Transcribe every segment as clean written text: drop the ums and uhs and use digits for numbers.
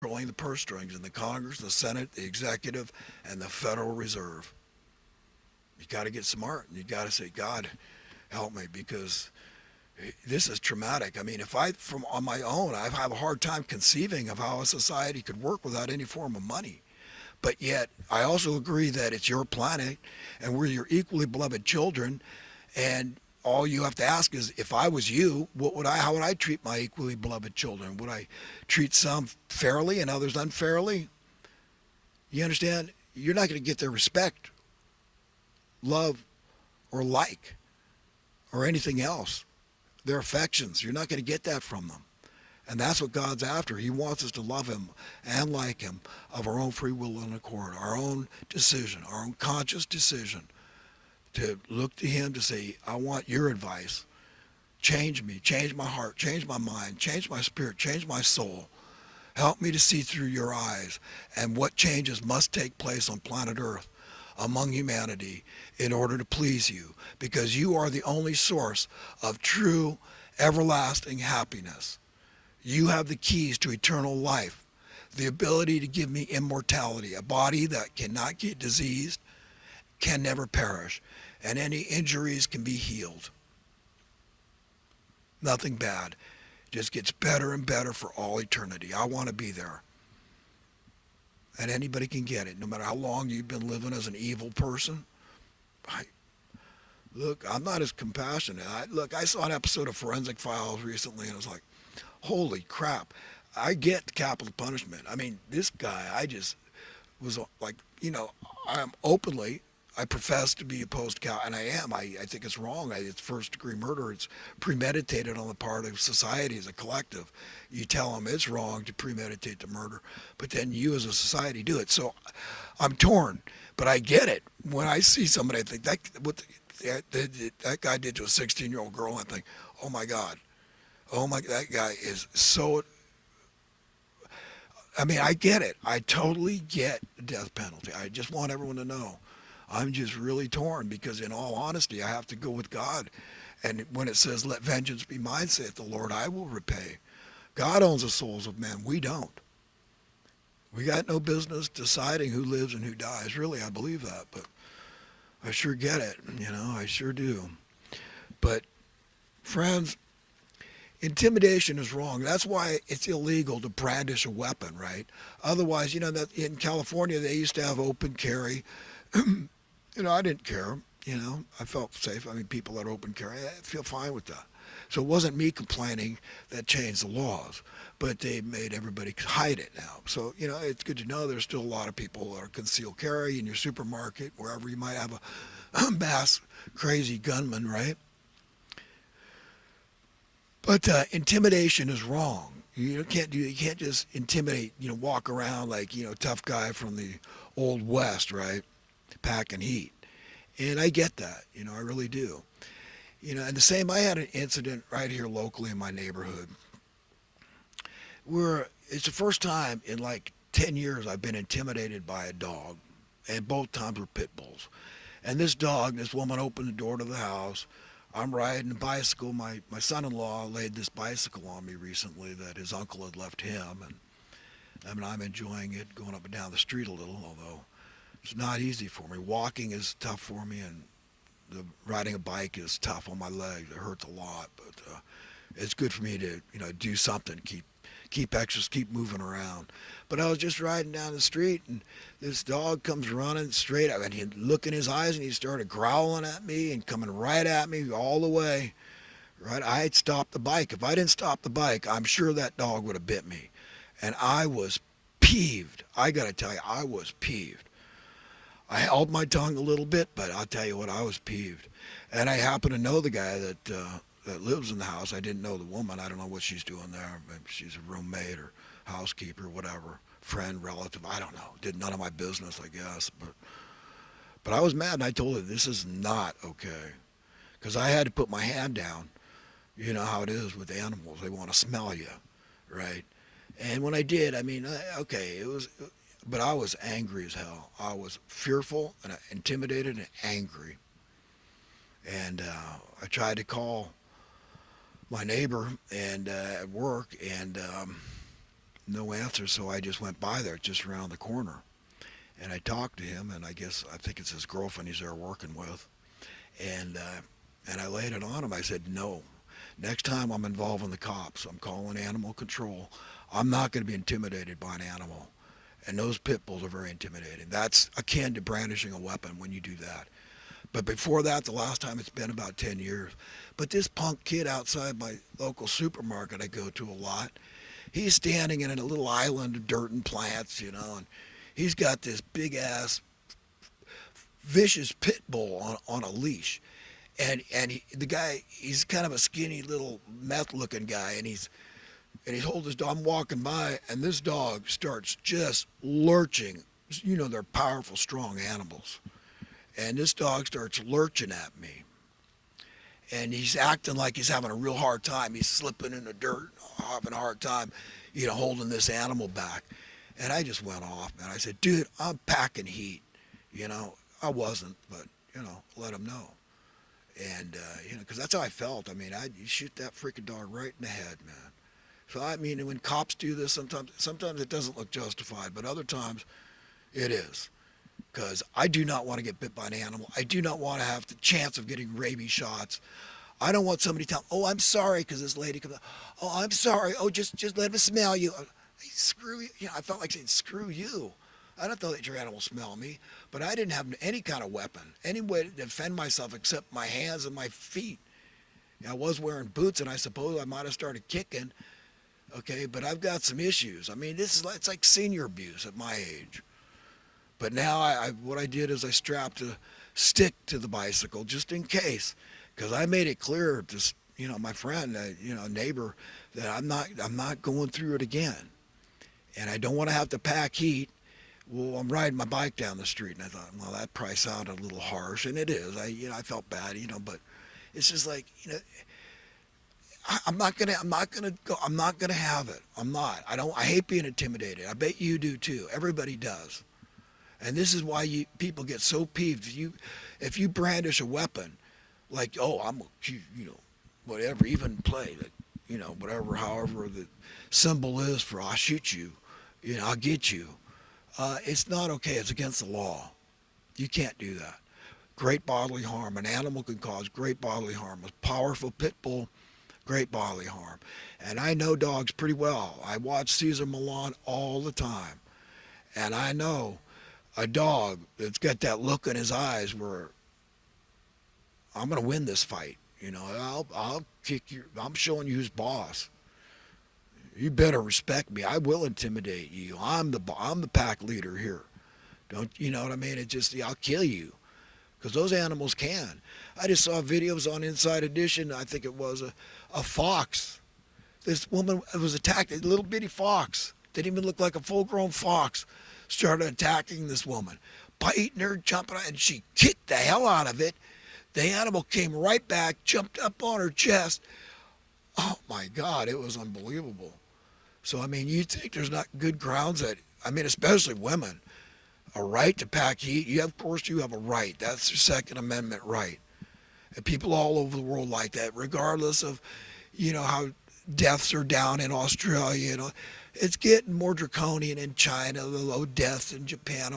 controlling the purse strings in the Congress, the Senate, the executive, and the Federal Reserve. You got to get smart, and you got to say, God, help me, because this is traumatic. I mean, if I, from on my own, I have a hard time conceiving of how a society could work without any form of money. But yet, I also agree that it's your planet, and we're your equally beloved children, and all you have to ask is, if I was you, how would I treat my equally beloved children? Would I treat some fairly and others unfairly? You understand? You're not going to get their respect, love, or like, or anything else. Their affections. You're not going to get that from them. And that's what God's after. He wants us to love Him and like Him of our own free will and accord, our own decision, our own conscious decision to look to Him to say, I want your advice. Change me, change my heart, change my mind, change my spirit, change my soul. Help me to see through your eyes and what changes must take place on planet Earth among humanity in order to please you, because you are the only source of true, everlasting happiness. You have the keys to eternal life, the ability to give me immortality, a body that cannot get diseased, can never perish, and any injuries can be healed. Nothing bad. It just gets better and better for all eternity. I want to be there. And anybody can get it, no matter how long you've been living as an evil person. Look, I'm not as compassionate. I saw an episode of Forensic Files recently, and I was like, holy crap. I get capital punishment. I mean, this guy, I just was like, I'm openly, I profess to be opposed to, and I am. I think it's wrong. It's first degree murder. It's premeditated on the part of society as a collective. You tell them it's wrong to premeditate the murder, but then you as a society do it. So I'm torn, but I get it. When I see somebody, I think that guy did to a 16-year-old girl, I think, oh my God, that guy is so. I mean, I get it. I totally get the death penalty. I just want everyone to know. I'm just really torn because, in all honesty, I have to go with God. And when it says, let vengeance be mine, saith the Lord, I will repay. God owns the souls of men. We don't. We got no business deciding who lives and who dies. Really, I believe that. But I sure get it. I sure do. But, friends, intimidation is wrong. That's why it's illegal to brandish a weapon, right? Otherwise, that in California, they used to have open carry. I didn't care. I felt safe. I mean, people that open carry, I feel fine with that. So it wasn't me complaining that changed the laws, but they made everybody hide it now. So, it's good to know there's still a lot of people that are concealed carry in your supermarket, wherever you might have a mass crazy gunman, right? But intimidation is wrong. You can't just intimidate, walk around like, tough guy from the old West, right? Packing heat. And I get that, I really do. And the same, I had an incident right here locally in my neighborhood where it's the first time in like 10 years I've been intimidated by a dog. And both times were pit bulls. And this woman opened the door to the house. I'm riding a bicycle. My son-in-law laid this bicycle on me recently that his uncle had left him. And I'm enjoying it, going up and down the street a little, although it's not easy for me. Walking is tough for me, and riding a bike is tough on my legs. It hurts a lot, but it's good for me to do something, keep exercise, keep moving around. But I was just riding down the street, and this dog comes running straight up, and he'd look in his eyes, and he started growling at me and coming right at me all the way. Right, I had stopped the bike. If I didn't stop the bike, I'm sure that dog would have bit me, and I was peeved. I got to tell you, I was peeved. I held my tongue a little bit, but I'll tell you what, I was peeved. And I happen to know the guy that lives in the house. I didn't know the woman. I don't know what she's doing there. Maybe she's a roommate or housekeeper, whatever, friend, relative. I don't know. Did none of my business, I guess. But I was mad, and I told her this is not okay, because I had to put my hand down. You know how it is with animals. They want to smell you, right? And when I did, okay, it was. But I was angry as hell. I was fearful and intimidated and angry. And I tried to call my neighbor and at work, and no answer. So I just went by there, just around the corner, and I talked to him. And I think it's his girlfriend he's there working with. And I laid it on him. I said, no. Next time I'm involving the cops, I'm calling animal control. I'm not going to be intimidated by an animal. And those pit bulls are very intimidating. That's akin to brandishing a weapon when you do that. But before that, the last time it's been about 10 years. But this punk kid outside my local supermarket I go to a lot, he's standing in a little island of dirt and plants, and he's got this big ass vicious pit bull on a leash. The guy, he's kind of a skinny little meth looking guy, and he's holding his dog. I'm walking by, and this dog starts just lurching. They're powerful, strong animals. And this dog starts lurching at me. And he's acting like he's having a real hard time. He's slipping in the dirt, having a hard time, holding this animal back. And I just went off, man. I said, dude, I'm packing heat. I wasn't, but, let him know. And, because that's how I felt. I mean, you shoot that freaking dog right in the head, man. So, I mean, when cops do this, sometimes it doesn't look justified, but other times it is. Because I do not want to get bit by an animal. I do not want to have the chance of getting rabies shots. I don't want somebody to tell, oh, I'm sorry, because this lady comes up, oh, I'm sorry, oh, just let me smell you. Screw you. I felt like saying, screw you. I don't know that your animal smell me, but I didn't have any kind of weapon, any way to defend myself except my hands and my feet. I was wearing boots, and I suppose I might have started kicking, okay, but I've got some issues. I mean, it's like senior abuse at my age. But now what I did is I strapped a stick to the bicycle just in case, because I made it clear to my friend, neighbor, that I'm not going through it again, and I don't want to have to pack heat. Well, I'm riding my bike down the street, and I thought, well, that probably sounded a little harsh, and it is. I felt bad, but it's just like, I'm not gonna go. I'm not gonna have it. I'm not. I hate being intimidated. I bet you do too. Everybody does. And this is why people get so peeved. If you brandish a weapon, like, oh, I'm, whatever, even play, whatever, however the symbol is for I'll shoot you, I'll get you. It's not okay. It's against the law. You can't do that. Great bodily harm. An animal can cause great bodily harm. A powerful pit bull, great bodily harm. And I know dogs pretty well. I watch Cesar Millan all the time. And I know a dog that's got that look in his eyes where I'm going to win this fight. I'll kick you. I'm showing you who's boss. You better respect me. I will intimidate you. I'm the pack leader here. Don't you know what I mean? I'll kill you, because those animals can. I just saw videos on Inside Edition. I think it was a fox. This woman was attacked. A little bitty fox. Didn't even look like a full-grown fox. Started attacking this woman, biting her, jumping on, and she kicked the hell out of it. The animal came right back, jumped up on her chest. Oh my God, it was unbelievable. So, I mean, you think there's not good grounds especially women, a right to pack heat. Of course, you have a right. That's your Second Amendment right. And people all over the world like that, regardless of, how deaths are down in Australia. It's getting more draconian in China, the low deaths in Japan.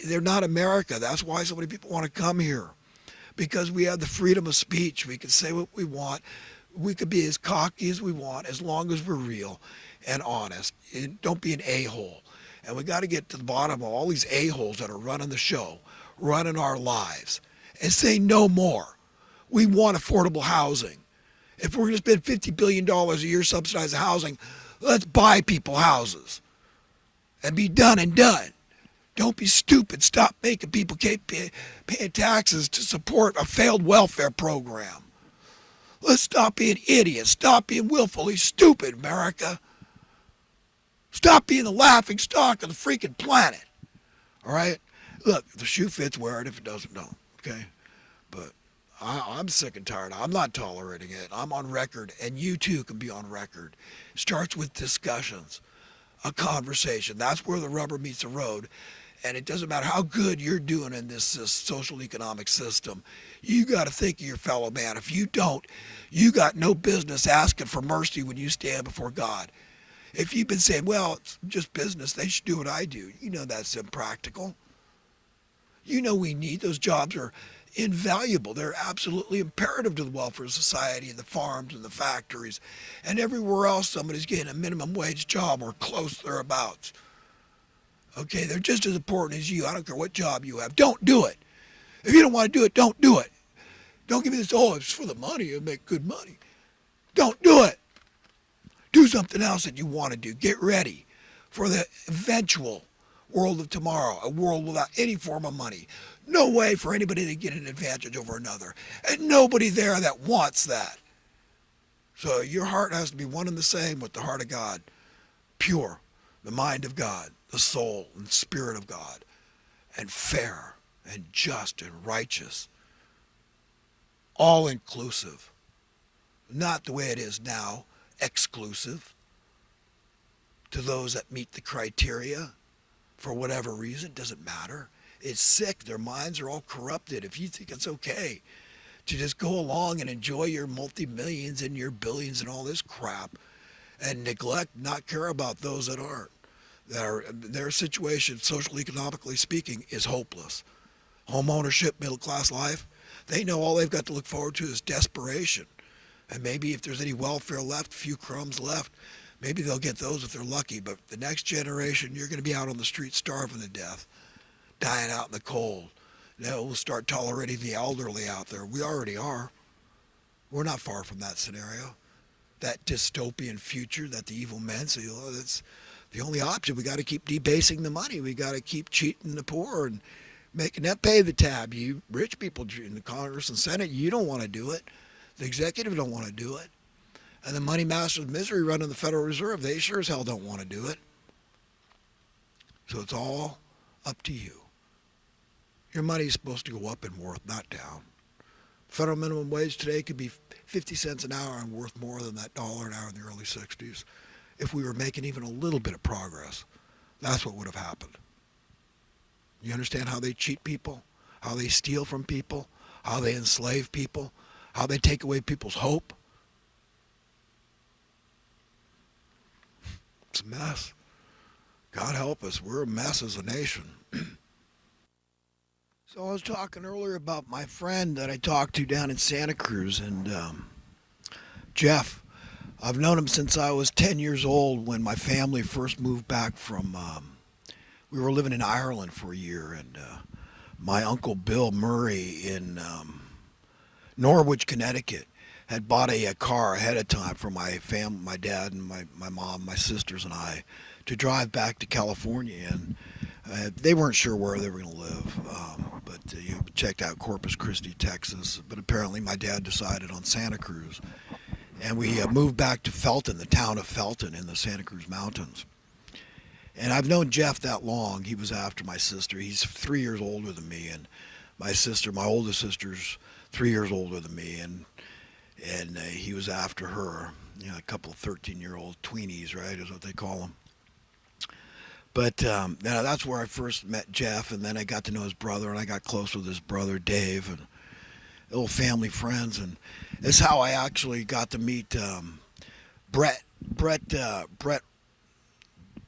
They're not America. That's why so many people want to come here, because we have the freedom of speech. We can say what we want. We could be as cocky as we want, as long as we're real and honest. And don't be an a-hole. And we got to get to the bottom of all these a-holes that are running the show, running our lives, and say no more. We want affordable housing. If we're going to spend $50 billion a year subsidizing housing, let's buy people houses and be done and done. Don't be stupid. Stop making people paying taxes to support a failed welfare program. Let's stop being idiots. Stop being willfully stupid, America. Stop being the laughing stock of the freaking planet. All right? Look, if the shoe fits, wear it. If it doesn't, don't. Okay? But I'm sick and tired. I'm not tolerating it. I'm on record, and you too can be on record. It starts with discussions, a conversation. That's where the rubber meets the road. And it doesn't matter how good you're doing in this social economic system. You got to think of your fellow man. If you don't, you got no business asking for mercy when you stand before God. If you've been saying, well, it's just business, they should do what I do, you know that's impractical. You know we need those jobs are invaluable. They're absolutely imperative to the welfare of society and the farms and the factories and everywhere else somebody's getting a minimum wage job or close thereabouts. Okay, they're just as important as you. I don't care what job you have. Don't do it. If you don't want to do it, don't do it. Don't give me this, oh, it's for the money, you make good money. Don't do it. Do something else that you want to do. Get ready for the eventual world of tomorrow, a world without any form of money. No way for anybody to get an advantage over another. And nobody there that wants that. So your heart has to be one and the same with the heart of God. Pure, the mind of God, the soul and spirit of God. And fair and just and righteous. All inclusive. Not the way it is now, exclusive to those that meet the criteria for whatever reason. Doesn't matter. It's sick. Their minds are all corrupted. If you think it's okay to just go along and enjoy your multi-millions and your billions and all this crap and neglect, not care about those that aren't, that are, their situation, social economically speaking, is hopeless. Home ownership, middle class life, they know all they've got to look forward to is desperation. And maybe if there's any welfare left, a few crumbs left, maybe they'll get those if they're lucky. But the next generation, you're going to be out on the street starving to death, dying out in the cold. Now we'll start tolerating the elderly out there. We already are. We're not far from that scenario, that dystopian future that the evil men say, oh, that's the only option. We got to keep debasing the money. We got to keep cheating the poor and making them pay the tab. You rich people in the Congress and Senate, you don't want to do it. The executive don't want to do it. And the money masters of misery running the Federal Reserve, they sure as hell don't want to do it. So it's all up to you. Your money's supposed to go up in worth, not down. Federal minimum wage today could be 50 cents an hour and worth more than that dollar an hour in the early 60s. If we were making even a little bit of progress, that's what would have happened. You understand how they cheat people, how they steal from people, how they enslave people, how they take away people's hope? It's a mess. God help us. We're a mess as a nation. So I was talking earlier about my friend that I talked to down in Santa Cruz, and Jeff. I've known him since I was 10 years old when my family first moved back from, we were living in Ireland for a year, and my uncle Bill Murray in Norwich, Connecticut, had bought a car ahead of time for my my dad and my mom, my sisters and I, to drive back to California. And they weren't sure where they were going to live, but checked out Corpus Christi, Texas. But apparently my dad decided on Santa Cruz. And we moved back to Felton, the town of Felton in the Santa Cruz Mountains. And I've known Jeff that long. He was after my sister. He's 3 years older than me, and my sister, my oldest sister's 3 years older than me, and he was after her. You know, a couple of 13-year-old tweenies, right, is what they call them. But that's where I first met Jeff, and then I got to know his brother, and I got close with his brother Dave, and little family friends, and it's how I actually got to meet Brett,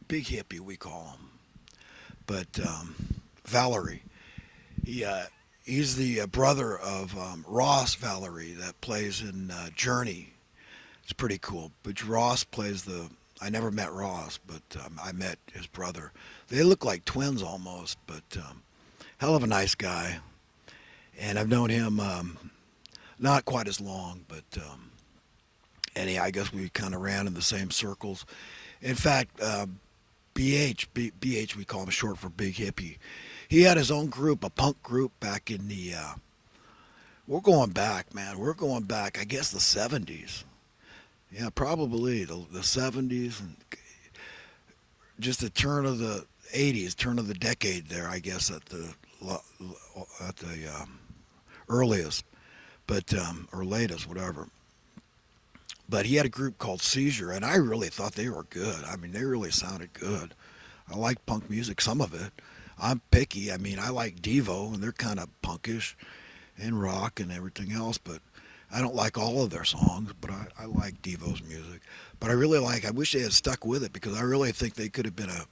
Big Hippie we call him, but Valerie. He's the brother of Ross Valerie that plays in Journey. It's pretty cool. But Ross plays I never met Ross, but I met his brother. They look like twins almost, but hell of a nice guy. And I've known him not quite as long, but I guess we kind of ran in the same circles. In fact, BH, we call him short for Big Hippie. He had his own group, a punk group back in the, we're going back, man. We're going back, I guess, the 70s. Yeah, probably the 70s, and just the turn of the 80s, turn of the decade there, I guess, at the earliest, but or latest, whatever. But he had a group called Seizure, and I really thought they were good. I mean, they really sounded good. I like punk music, some of it. I'm picky. I mean, I like Devo, and they're kind of punkish and rock and everything else, but I don't like all of their songs, but I like Devo's music. But I really like. I wish they had stuck with it because I really think they could have been a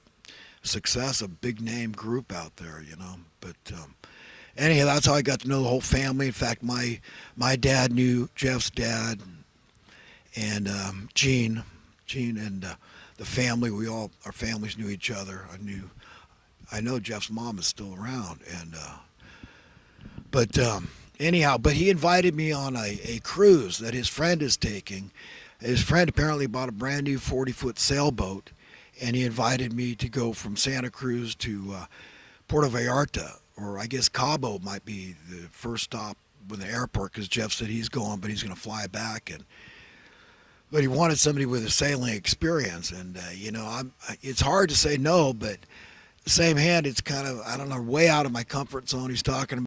success, a big name group out there, you know. But anyhow, that's how I got to know the whole family. In fact, my dad knew Jeff's dad and Gene, and the family. We all our families knew each other. I know Jeff's mom is still around, and but anyhow, but he invited me on a cruise that his friend is taking. His friend apparently bought a brand new 40-foot sailboat, and he invited me to go from Santa Cruz to Puerto Vallarta, or I guess Cabo might be the first stop with the airport because Jeff said he's going, but he's going to fly back. And but he wanted somebody with a sailing experience, and you know, it's hard to say no, but the same hand, it's kind of I don't know, way out of my comfort zone. He's talking